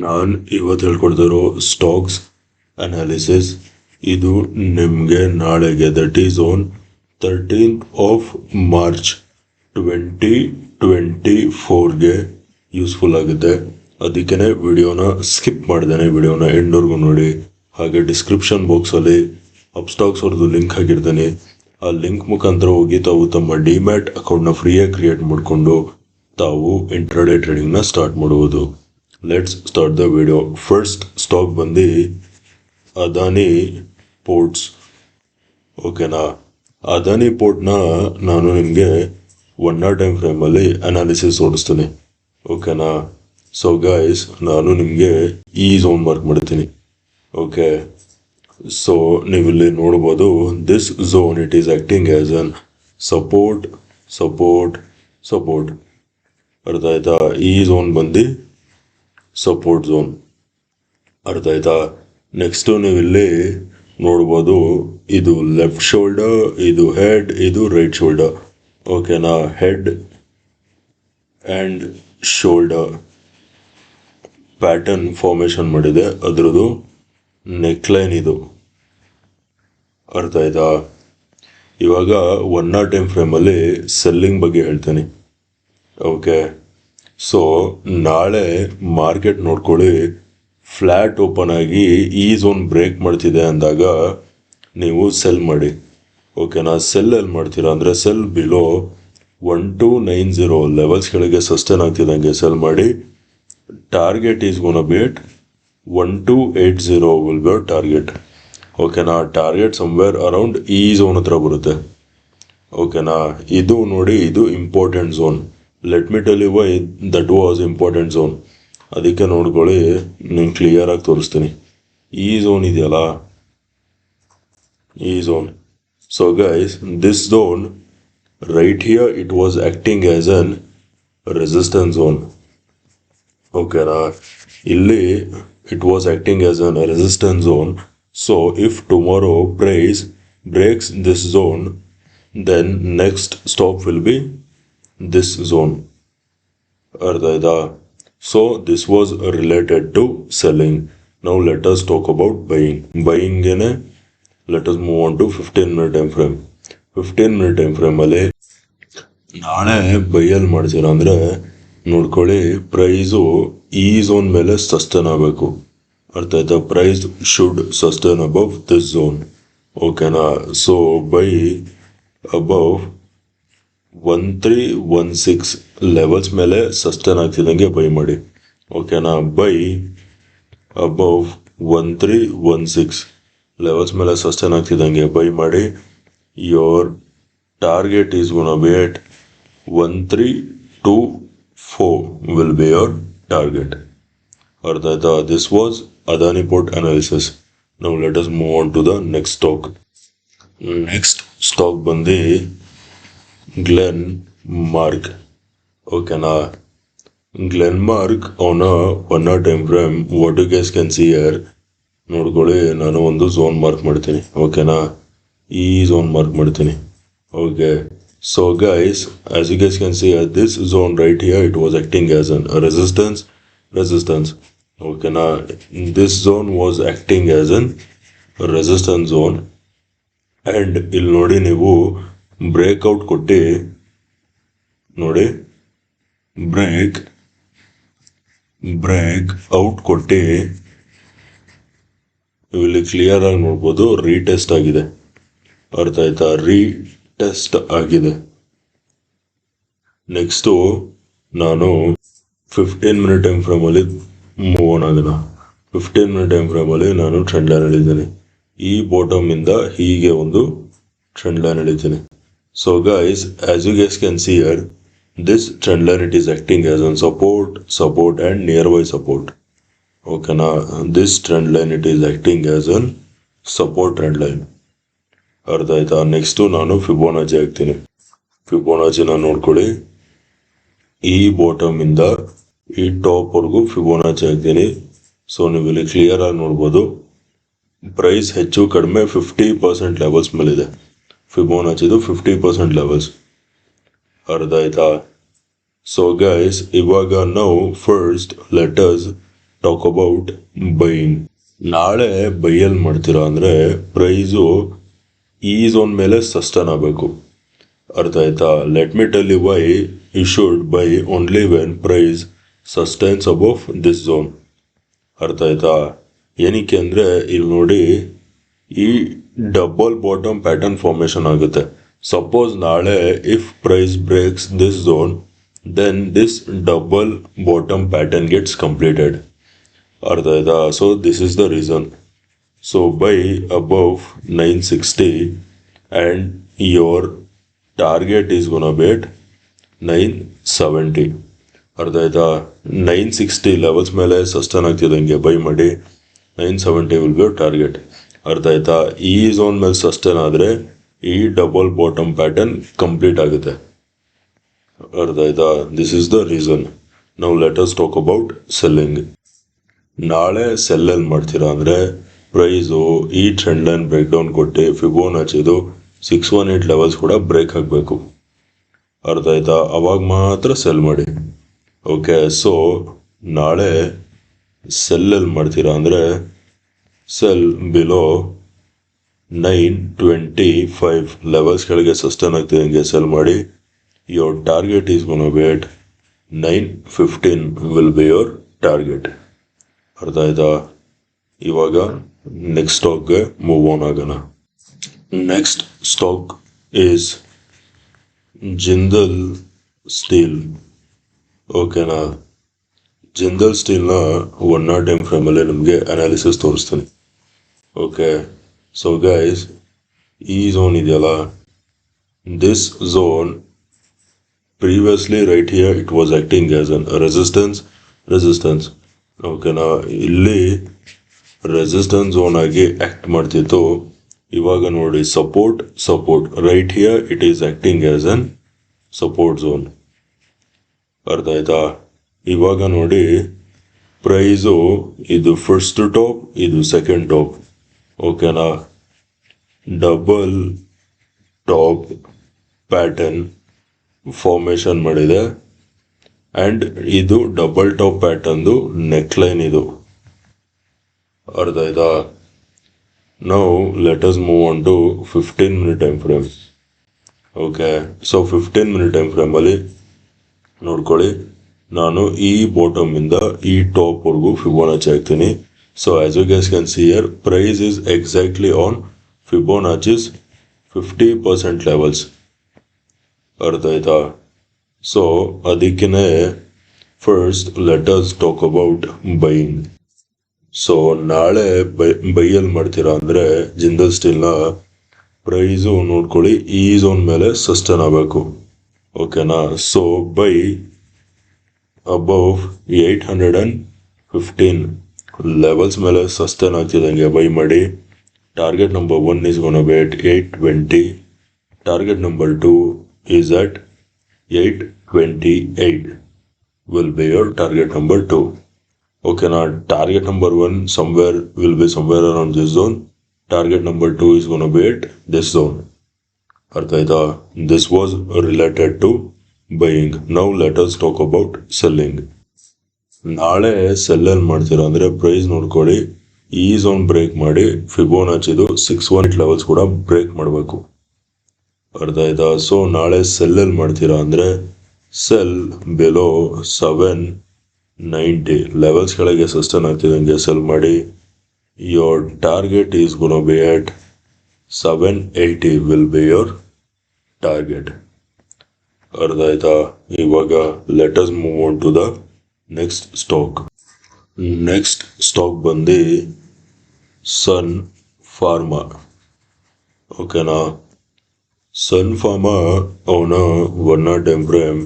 ನಾನು ಇವತ್ತು ಹೇಳ್ಕೊಡ್ತಿರೋ stocks analysis ಇದು ನಿಮಗೆ ನಾಳೆಗೆ that is on 13th of March 2024ಗೆ ಯೂಸ್ಫುಲ್ ಆಗುತ್ತೆ. ಅದಕ್ಕೆ ವಿಡಿಯೋನ ಸ್ಕಿಪ್ ಮಾಡ್ದೇನೆ ವಿಡಿಯೋನ ಎಂಡ್ವರೆಗೂ ನೋಡಿ. ಹಾಗೆ ಡಿಸ್ಕ್ರಿಪ್ಷನ್ ಬಾಕ್ಸಲ್ಲಿ ಅಪ್ಸ್ಟಾಕ್ಸ್ ಅವ್ರದ್ದು ಲಿಂಕ್ ಹಾಕಿರ್ತೀನಿ. ಆ ಲಿಂಕ್ ಮುಖಾಂತರ ಹೋಗಿ ತಾವು ತಮ್ಮ ಡಿಮ್ಯಾಟ್ ಅಕೌಂಟ್ನ ಫ್ರೀಯಾಗಿ ಕ್ರಿಯೇಟ್ ಮಾಡಿಕೊಂಡು ತಾವು ಇಂಟ್ರಾಡೇ ಟ್ರೇಡಿಂಗ್ನ ಸ್ಟಾರ್ಟ್ ಮಾಡುವುದು. Let's start the video. First stock ಬಂದು ಅದಾನಿ ಪೋರ್ಟ್ಸ್. ಓಕೆನಾ, ಅದಾನಿ ಪೋರ್ಟ್ನ ನಾನು ನಿಮಗೆ 1 hour ಟೈಮ್ ಫ್ರೇಮಲ್ಲಿ ಅನಾಲಿಸಿಸ್ ಓಡಿಸ್ತೀನಿ. ಓಕೆನಾ, ಸೊ ಗೈಸ್ ನಾನು ನಿಮಗೆ ಈ ಝೋನ್ ಮಾರ್ಕ್ ಮಾಡ್ತೀನಿ. ಓಕೆ, ಸೊ ನೀವಿಲ್ಲಿ ನೋಡ್ಬೋದು this zone it is acting as an support support support. ಅರ್ಥ ಆಯ್ತಾ? ಈ ಝೋನ್ ಬಂದು ಸಪೋರ್ಟ್ ಝೋನ್. ಅರ್ಥ ಆಯ್ತಾ? ನೆಕ್ಸ್ಟು ನೀವಿಲ್ಲಿ ನೋಡ್ಬೋದು ಇದು ಲೆಫ್ಟ್ ಶೋಲ್ಡರ್, ಇದು ಹೆಡ್, ಇದು ರೈಟ್ ಶೋಲ್ಡರ್. ಓಕೆನಾ, head and shoulder pattern formation ಮಾಡಿದೆ. ಅದರದ್ದು ನೆಕ್ಲೈನ್ ಇದು. ಅರ್ಥ ಆಯ್ತಾ? ಇವಾಗ 1 hour ಟೈಮ್ ಫ್ರೇಮಲ್ಲಿ ಸೆಲ್ಲಿಂಗ್ ಬಗ್ಗೆ ಹೇಳ್ತೀನಿ. ಓಕೆ, ಸೊ ನಾಳೆ ಮಾರ್ಕೆಟ್ ನೋಡ್ಕೊಳ್ಳಿ, ಫ್ಲ್ಯಾಟ್ ಓಪನ್ ಆಗಿ ಈ ಝೋನ್ ಬ್ರೇಕ್ ಮಾಡ್ತಿದೆ ಅಂದಾಗ ನೀವು ಸೆಲ್ ಮಾಡಿ. ಓಕೆನಾ, ಸೆಲ್ ಎಲ್ಲಿ ಮಾಡ್ತೀರಾ ಅಂದರೆ ಸೆಲ್ ಬಿಲೋ 1290 ಲೆವೆಲ್ಸ್ಗಳಿಗೆ ಸಸ್ಟೇನ್ ಆಗ್ತಿದ್ದಂಗೆ ಸೆಲ್ ಮಾಡಿ. Target is gonna be at 1280 will be our target. ಓಕೆನಾ, ಟಾರ್ಗೆಟ್ ಸಮ್ವೇರ್ ಅರೌಂಡ್ ಈ ಝೋನ್ ಹತ್ರ ಬರುತ್ತೆ. ಓಕೆನಾ, ಇದು ನೋಡಿ, ಇದು important zone. Let me tell you why that was important zone. ಅದಕ್ಕೆ ನೋಡ್ಕೊಳ್ಳಿ, ನಿಮ್ಗೆ ಕ್ಲಿಯರ್ ಆಗಿ ತೋರಿಸ್ತೀನಿ. ಈ ಝೋನ್ ಇದೆಯಲ್ಲ, ಈ zone. So guys, this zone right here it was acting as an resistance zone. ಓಕೆನಾ, ಇಲ್ಲಿ it was acting as a resistance zone. So if tomorrow price breaks this zone, then next stop will be this zone. Ardaida. So this was related to selling. Now let us talk about buying. Buying ene let us move on to 15-minute time frame. 15-minute time frame ಅಲ್ಲಿ ನಾಳೆ ಬೈಯಲ್ಲಿ ಮಾಡ್ತೀರಾ ಅಂದರೆ ನೋಡ್ಕೊಳ್ಳಿ, price ಈ zone ಮೇಲೆ sustain ಆಗಬೇಕು. ಅರ್ಥ ಆಯ್ತಾ? Price should sustain above this zone. ಓಕೆನಾ, ಸೊ ಬೈ ಅಬವ್ 1316 ಲೆವೆಲ್ಸ್ ಮೇಲೆ ಸಸ್ಟೇನ್ ಆಗ್ತಿದ್ದಂಗೆ ಬೈ ಮಾಡಿ. ಓಕೆನಾ, ಬೈ ಅಬವ್ 1316 ಲೆವೆಲ್ಸ್ ಮೇಲೆ ಸಸ್ಟೇನ್ ಆಗ್ತಿದ್ದಂಗೆ ಬೈ ಮಾಡಿ. Your target is gonna be at 1324 will be your target. Artha aita? This was Adani port analysis. Now let us move on to the next stock. Next stock bandi GLENMARK. Okay na, GLENMARK on a 1 hour time frame. What you guys can see here, ನೋಡ್ಕೊಳ್ಳಿ, ನಾನು ಒಂದು zone mark ಮಾಡ್ತೀನಿ. ಓಕೆನಾ, ಈ zone mark ಮಾಡ್ತೀನಿ. Okay, so guys, as you guys can see at this zone right here, it was acting as a resistance. Okay, now this zone was acting as a resistance zone, and ಇಲ್ಲಿ ನೋಡಿ, ನೀವು breakout ಕೊಟ್ಟು ನೋಡಿ, break out ಕೊಟ್ಟು ಇಲ್ಲಿ clear ಆಗಿ ನೋಡ್ಬೋದು, retest ಆಗಿದೆ. ಅರ್ಥ ಆಯ್ತಾ? ಟೆಸ್ಟ್ ಆಗಿದೆ. ನೆಕ್ಸ್ಟು ನಾನು 15-minute ಟೈಮ್ ಫ್ರೇಮಲ್ಲಿ ಮೂವ್ ಆನ್ ಆಗೋಣ. 15-minute ಟೈಮ್ ಫ್ರೇಮಲ್ಲಿ ನಾನು ಟ್ರೆಂಡ್ ಲೈನ್ ಎಳಿತೀನಿ. ಈ ಬಾಟಮಿಂದ ಹೀಗೆ ಒಂದು ಟ್ರೆಂಡ್ ಲೈನ್ ಎಳಿತೀನಿ. So guys, as you guys can see here, this trend line it is acting as an support and nearby support. ಓಕೆನಾ, this trend line it is acting as an support trend line. ಅರ್ಥ ಆಯ್ತಾ? Next ನಾನು Fibonacci ಹಾಕ್ತೀನಿ. ಫಿಬೋನಾಚಿನ ನೋಡ್ಕೊಳ್ಳಿ, ಈ ಬಾಟಮಿಂದ ಈ ಟಾಪ್ವರೆಗೂ ಫಿಬೋನಾಚಿ ಹಾಕ್ತೀನಿ. ಸೊ ನೀವು ಇಲ್ಲಿ ಕ್ಲಿಯರ್ ಆಗಿ ನೋಡ್ಬೋದು, ಪ್ರೈಸ್ ಹೆಚ್ಚು ಕಡಿಮೆ 50% ಲೆವೆಲ್ಸ್ ಮೇಲಿದೆ. ಫಿಬೋನಾಚಿದು 50% ಲೆವೆಲ್ಸ್. ಅರ್ಥ ಆಯ್ತಾ? So guys, ivaga now first let us talk about buying. ನಾಳೆ ಬೈಯಲ್ಲಿ ಮಾಡ್ತೀರಾ ಅಂದರೆ ಪ್ರೈಸು ಈ ಝೋನ್ ಮೇಲೆ ಸಸ್ಟೈನ್ ಆಗಬೇಕು. ಅರ್ಥ ಆಯ್ತಾ? Let me tell you why you should buy only when price sustains above this zone. ಅರ್ಥ ಆಯ್ತಾ? ಏನಕ್ಕೆ ಅಂದರೆ ಇಲ್ಲಿ ನೋಡಿ, ಈ ಡಬಲ್ ಬಾಟಮ್ ಪ್ಯಾಟರ್ನ್ ಫಾರ್ಮೇಶನ್ ಆಗುತ್ತೆ. ಸಪೋಸ್ ನಾಳೆ if price breaks this zone, then this double bottom pattern gets completed. ಅರ್ಥ ಆಯ್ತಾ? So this is the reason. So buy above 960 and your target is gonna be at 970. ಅರ್ಥ ಆಯ್ತಾ? 960 levels ಮೇಲೆ sustain ಆಗ್ತಿದ್ದಂಗೆ buy ಮಾಡಿ 970 will be your target. ಅರ್ಥ ಆಯ್ತಾ? ಈ zone ಮೇಲೆ ಸಸ್ಟೈನ್ ಆದರೆ ಈ ಡಬಲ್ ಬಾಟಮ್ ಪ್ಯಾಟರ್ನ್ ಕಂಪ್ಲೀಟ್ ಆಗುತ್ತೆ. ಅರ್ಥ ಆಯ್ತಾ? This is the reason. ನಾವು let us talk about selling. ನಾಳೆ ಸೆಲ್ಲಲ್ಲಿ ಮಾಡ್ತೀರಾ ಅಂದರೆ ಪ್ರೈಸು ಈ ಟ್ರೆಂಡ್ ಲೈನ್ ಬ್ರೇಕ್ ಡೌನ್ ಕೊಟ್ಟು ಫಿಬೋನಾಚಿದು 618 ಲೆವೆಲ್ಸ್ ಕೂಡ ಬ್ರೇಕ್ ಆಗಬೇಕು. ಅರ್ಥ ಆಯ್ತಾ? ಅವಾಗ ಮಾತ್ರ ಸೆಲ್ ಮಾಡಿ. ಓಕೆ, ಸೊ ನಾಳೆ ಸೆಲ್ಲಲ್ಲಿ ಮಾಡ್ತೀರಾ ಅಂದರೆ ಸೆಲ್ ಬಿಲೋ 925 ಲೆವೆಲ್ಸ್ ಕೆಳಗೆ ಸಸ್ಟೈನ್ ಆಗ್ತಿದೆ ಹಂಗೆ ಸೆಲ್ ಮಾಡಿ. Your target is gonna bait 915 will be your target. ಅರ್ಥ ಆಯ್ತಾ? ಇವಾಗ ನೆಕ್ಸ್ಟ್ ಸ್ಟಾಕ್ಗೆ ಮೂವ್ ಆನ್ ಆಗೋಣ. Next stock is Jindal steel. ಓಕೆನಾ? ಜಿಂದಲ್ ಸ್ಟೀಲ್ನ 1 ಟೈಮ್ ಫ್ರೇಮಲ್ಲಿ ನಿಮಗೆ ಅನಾಲಿಸಿಸ್ ತೋರಿಸ್ತೀನಿ. ಓಕೆ, ಸೊ ಗೈಸ್, ಈ ಝೋನ್ ಇದೆಯಲ್ಲ, this zone previously right here it was acting as an resistance. ಓಕೆನಾ? ಇಲ್ಲಿ ರೆಸಿಸ್ಟೆನ್ಸ್ ಝೋನ್ ಆಗಿ ಆ್ಯಕ್ಟ್ ಮಾಡ್ತಿತ್ತು. ಇವಾಗ ನೋಡಿ support right here it is acting as an support zone. ಅರ್ಥ ಆಯ್ತಾ? ಇವಾಗ ನೋಡಿ ಪ್ರೈಸು ಇದು ಫಸ್ಟ್ ಟಾಪ್, ಇದು ಸೆಕೆಂಡ್ ಟಾಪ್. ಓಕೆನಾ? ಡಬಲ್ ಟಾಪ್ ಪ್ಯಾಟರ್ನ್ ಫಾರ್ಮೇಶನ್ ಮಾಡಿದೆ ಆ್ಯಂಡ್ ಇದು ಡಬಲ್ ಟಾಪ್ ಪ್ಯಾಟರ್ನ್ದು ನೆಕ್ಲೈನ್ ಇದು. ಅರ್ಥ ಆಯ್ತಾ? ನಾವು let us move on to 15 minute time frame. Okay, so 15 minute time ಫ್ರೇಮಲ್ಲಿ ನೋಡ್ಕೊಳ್ಳಿ, ನಾನು ಈ ಬಾಟಮಿಂದ ಈ ಟಾಪ್ವರೆಗೂ ಫಿಬೋನಾಚಿ ಹಾಕ್ತೀನಿ. So as you guys can see here, price is exactly on Fibonacci's 50% levels. ಅರ್ಥ ಆಯ್ತಾ? ಸೊ ಅದಕ್ಕೇ first let us talk about buying. So ನಾಳೆ ಬೈಯಲ್ಲಿ ಮಾಡ್ತೀರಾ ಅಂದರೆ ಜಿಂದಲ್ ಸ್ಟೀಲ್ನ ಪ್ರೈಸು ನೋಡ್ಕೊಳ್ಳಿ, ಈ ಝೋನ್ ಮೇಲೆ ಸಸ್ಟೈನ್ ಆಗಬೇಕು. ಓಕೆನಾ? ಸೊ ಬೈ ಅಬೌವ್ 815 ಲೆವೆಲ್ಸ್ ಮೇಲೆ ಸಸ್ಟೈನ್ ಆಗ್ತಿದ್ದಂಗೆ ಬೈ ಮಾಡಿ. Target number 1 is gonna bait 820. Target number 2 is at 828 will be your target number 2. Okay, now target number 1 will be somewhere around this zone. Target number 2 is going to be at this zone. Artha aita? This was related to buying. Now let us talk about selling. ನಾಳೆ ಸೆಲ್ಲಲ್ಲಿ ಮಾಡ್ತೀರಾ ಅಂದರೆ price ನೋಡ್ಕೊಳ್ಳಿ, ಈ zone break ಮಾಡಿ ಫಿಬೋನಾಚಿದು 618 levels ಕೂಡ break ಮಾಡಬೇಕು. ಅರ್ಥ ಆಯ್ತಾ? ಸೊ ನಾಳೆ ಸೆಲ್ಲಲ್ಲಿ ಮಾಡ್ತೀರಾ ಅಂದರೆ ಸೆಲ್ ಬಿಲೋ 790 ಲೆವೆಲ್ಸ್ ಕೆಳಗೆ ಸಸ್ಟೈನ್ ಆಗ್ತಿದ್ದಂಗೆ ಸೆಲ್ ಮಾಡಿ. Your target is gonna be at 780 will be your target. ಅರ್ಥ ಆಯ್ತಾ? ಇವಾಗ let us move on to the next stock. Next stock ಬಂದು ಸನ್ ಫಾರ್ಮಾ. ಓಕೆನಾ? ಸನ್ ಫಾರ್ಮಾ ಅವನ 1 ಟೈಮ್ ಫ್ರೇಮ್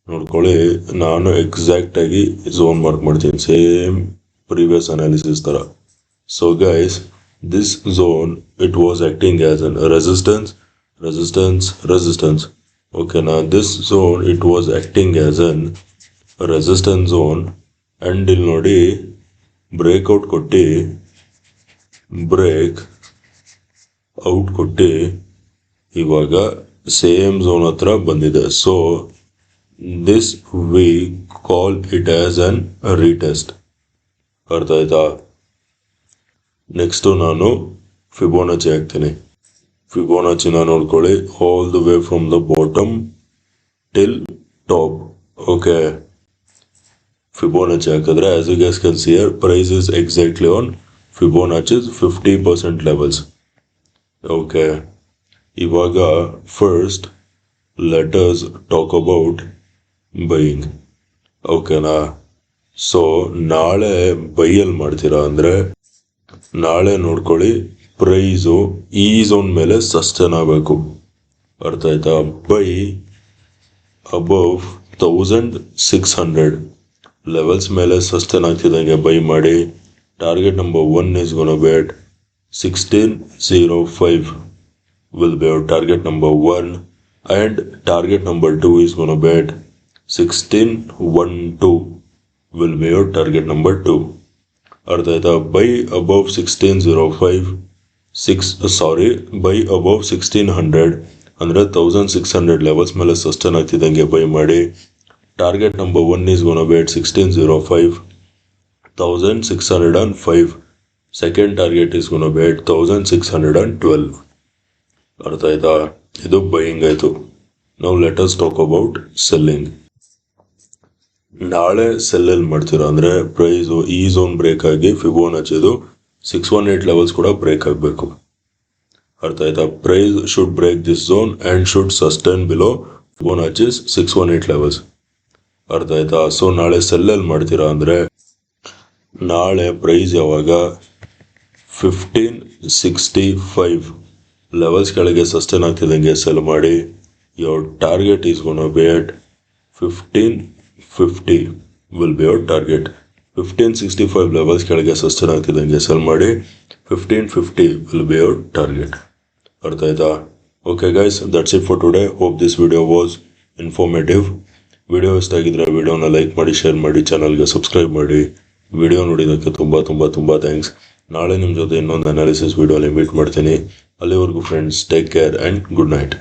ನೋಡ್ಕೊಳ್ಳಿ, ನಾನು ಎಕ್ಸಾಕ್ಟಾಗಿ ಝೋನ್ ಮಾರ್ಕ್ ಮಾಡ್ತೀನಿ, ಸೇಮ್ ಪ್ರೀವಿಯಸ್ ಅನಾಲಿಸಿಸ್ ಥರ. So guys, this zone it was acting as an resistance. ಓಕೆನಾ? This zone it was acting as an resistance zone and ಇಲ್ಲಿ ನೋಡಿ ಬ್ರೇಕ್ ಔಟ್ ಕೊಟ್ಟು ಇವಾಗ ಸೇಮ್ ಝೋನ್ ಹತ್ರ ಬಂದಿದೆ. So this we call it as an retest. ಅರ್ಥ ಆಯ್ತಾ? Next ನಾನು ಫಿಬೋನಚಿ ಹಾಕ್ತೀನಿ. ಫಿಬೋನಚಿನ ನೋಡ್ಕೊಳ್ಳಿ, all the way from the bottom till top. Okay, Fibonacci ಹಾಕಿದ್ರೆ as you guys can see here, price is exactly on Fibonacci's 50% levels. Okay, ಇವಾಗ first let us talk about buying. ಓಕೆನಾ? So ನಾಳೆ ಬೈಯಲ್ಲಿ ಮಾಡ್ತೀರಾ ಅಂದರೆ ನಾಳೆ ನೋಡ್ಕೊಳ್ಳಿ, ಪ್ರೈಸು ಈ ಝೋನ್ ಮೇಲೆ ಸಸ್ಟೇನ್ ಆಗಬೇಕು. ಅರ್ಥ ಆಯ್ತಾ? ಬೈ ಅಬವ್ 1600 ಲೆವೆಲ್ಸ್ ಮೇಲೆ ಸಸ್ಟೇನ್ ಆಗ್ತಿದ್ದಂಗೆ ಬೈ ಮಾಡಿ. Target number 1 is gonna be at 1605 will be our target number 1, and target number 2 is gonna be at 1612 will be your target number 2. ಅರ್ಥ ಆಯ್ತಾ? ಬೈ ಅಬವ್ 1605 ಬೈ ಅಬವ್ 1600 ಅಂದರೆ 1600 levels ಮೇಲೆ sustain ಆಗ್ತಿದ್ದಂಗೆ buy ಮಾಡಿ. Target number 1 is gonna be at 1605, 1605. Second target is gonna be at 1612. ಅರ್ಥ ಆಯ್ತಾ? ಇದು buying ಆಯಿತು. ನಾವು let us talk about selling. ನಾಳೆ ಸೆಲ್ಲೆಲ್ಲಿ ಮಾಡ್ತೀರಾ ಅಂದರೆ ಪ್ರೈಸು ಈ ಝೋನ್ ಬ್ರೇಕ್ ಆಗಿ ಫಿಬೋನಚಿದು 618 ಲೆವೆಲ್ಸ್ ಕೂಡ ಬ್ರೇಕ್ ಆಗಬೇಕು. ಅರ್ಥ ಆಯ್ತಾ? Price should break this zone and should sustain below Fibonacci's 618 levels. ಅರ್ಥ ಆಯ್ತಾ? ಸೊ ನಾಳೆ ಸೆಲ್ಲೆಲ್ಲಿ ಮಾಡ್ತೀರಾ ಅಂದರೆ ನಾಳೆ ಪ್ರೈಸ್ ಯಾವಾಗ 1565 ಲೆವೆಲ್ಸ್ ಕೆಳಗೆ ಸಸ್ಟೈನ್ ಆಗ್ತಿದ್ದಂಗೆ ಸೆಲ್ ಮಾಡಿ. Your target is gonna be at 1550 will be your target. 1565 levels ಕೆಳಗೆ ಸಸ್ಟೈನ್ ಆಗ್ತಿದ್ದಂಗೆ ಸೆಲ್ ಮಾಡಿ. 1550 ವಿಲ್ ಬಿ ಯೋರ್ ಟಾರ್ಗೆಟ್. ಅರ್ಥ ಆಯ್ತಾ? Okay guys, that's it for today. Hope this video was informative. Video ಇಷ್ಟ ಆಗಿದ್ರೆ ವಿಡಿಯೋನ ಲೈಕ್ ಮಾಡಿ, ಶೇರ್ ಮಾಡಿ, ಚಾನಲ್ಗೆ ಸಬ್ಸ್ಕ್ರೈಬ್ ಮಾಡಿ. ವಿಡಿಯೋ ನೋಡಿದ್ದಕ್ಕೆ ತುಂಬ ತುಂಬ ತುಂಬ ಥ್ಯಾಂಕ್ಸ್. ನಾಳೆ ನಿಮ್ಮ ಜೊತೆ ಇನ್ನೊಂದು ಅನಾಲಿಸಿಸ್ ವಿಡಿಯೋಲಿ ಮೀಟ್ ಮಾಡ್ತೀನಿ. ಅಲ್ಲಿವರೆಗೂ friends, take care and good night.